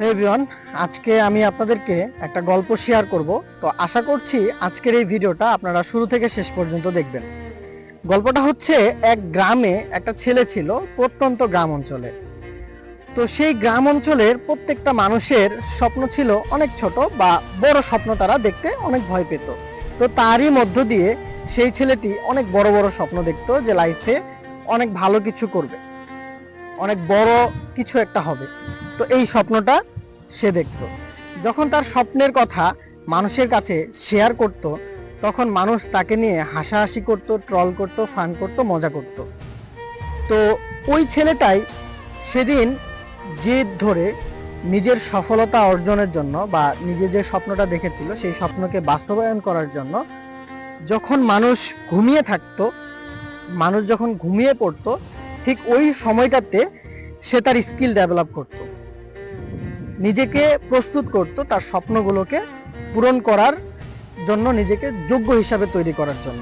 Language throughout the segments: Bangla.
এভরিওয়ান, আজকে আমি আপনাদেরকে একটা গল্প শেয়ার করব। তো আশা করছি আজকের এই ভিডিওটা আপনারা শুরু থেকে শেষ পর্যন্ত দেখবেন। গল্পটা হচ্ছে, এক গ্রামে একটা ছেলে ছিল, প্রত্যন্ত গ্রাম অঞ্চলে। তো সেই গ্রাম অঞ্চলের প্রত্যেকটা মানুষের স্বপ্ন ছিল অনেক ছোট বা বড় স্বপ্ন, তারা দেখতে অনেক ভয় পেত। তো তারই মধ্য দিয়ে সেই ছেলেটি অনেক বড় বড় স্বপ্ন দেখতো যে লাইফে অনেক ভালো কিছু করবে, অনেক বড় কিছু একটা হবে। তো এই স্বপ্নটা সে দেখত। যখন তার স্বপ্নের কথা মানুষের কাছে শেয়ার করত, তখন মানুষ তাকে নিয়ে হাসাহাসি করত, ট্রল করত, ফান করত, মজা করত। তো ওই ছেলেটাই সেদিন জেদ ধরে নিজের সফলতা অর্জনের জন্য বা নিজে যে স্বপ্নটা দেখেছিল সেই স্বপ্নকে বাস্তবায়ন করার জন্য, যখন মানুষ ঘুমিয়ে থাকতো, মানুষ যখন ঘুমিয়ে পড়তো, ঠিক ওই সময়টাতে সে তার স্কিল ডেভেলপ করত, নিজেকে প্রস্তুত করত তার স্বপ্নগুলোকে পূরণ করার জন্য, নিজেকে যোগ্য হিসাবে তৈরি করার জন্য।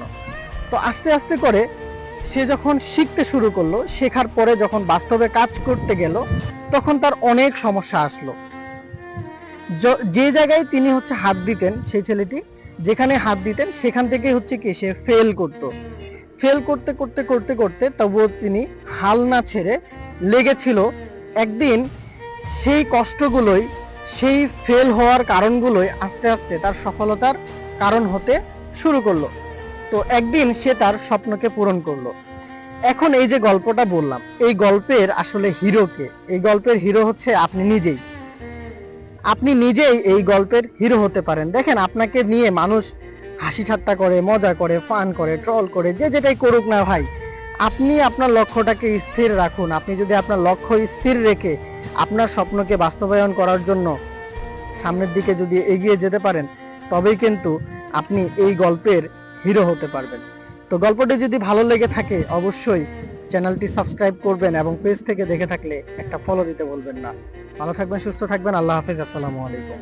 তো আস্তে আস্তে করে সে যখন শিখতে শুরু করলো, শেখার পরে যখন বাস্তবে কাজ করতে গেল, তখন তার অনেক সমস্যা আসলো। যে জায়গায় তিনি হাত দিতেন, সেই ছেলেটি যেখানে হাত দিতেন সেখান থেকে কি সে ফেল করত। ফেল করতে করতে করতে করতে তবুও তিনি হাল না ছেড়ে লেগেছিল। একদিন সেই কষ্টগুলোই, সেই ফেল হওয়ার কারণগুলোই আস্তে আস্তে তার সফলতার কারণ হতে শুরু করলো। তো একদিন সে তার স্বপ্নকে পূরণ করলো। এখন এই যে গল্পটা বললাম, এই গল্পের আসলে হিরোকে, এই গল্পের হিরো হচ্ছে আপনি নিজেই। আপনি নিজেই এই গল্পের হিরো হতে পারেন। দেখেন, আপনাকে নিয়ে মানুষ হাসি ঠাট্টা করে, মজা করে, ফান করে, ট্রল করে, যে যেটাই করুক না ভাই, আপনি আপনার লক্ষ্যটাকে স্থির রাখুন। আপনি যদি আপনার লক্ষ্য স্থির রেখে আপনার স্বপ্নকে বাস্তবায়ন করার জন্য সামনের দিকে যদি এগিয়ে যেতে পারেন, তবেই কিন্তু আপনি এই গল্পের হিরো হতে পারবেন। তো গল্পটি যদি ভালো লেগে থাকে, অবশ্যই চ্যানেলটি সাবস্ক্রাইব করবেন এবং পেজ থেকে দেখে থাকলে একটা ফলো দিতে বলবেন না। ভালো থাকবেন, সুস্থ থাকবেন। আল্লাহ হাফেজ। আসসালামু আলাইকুম।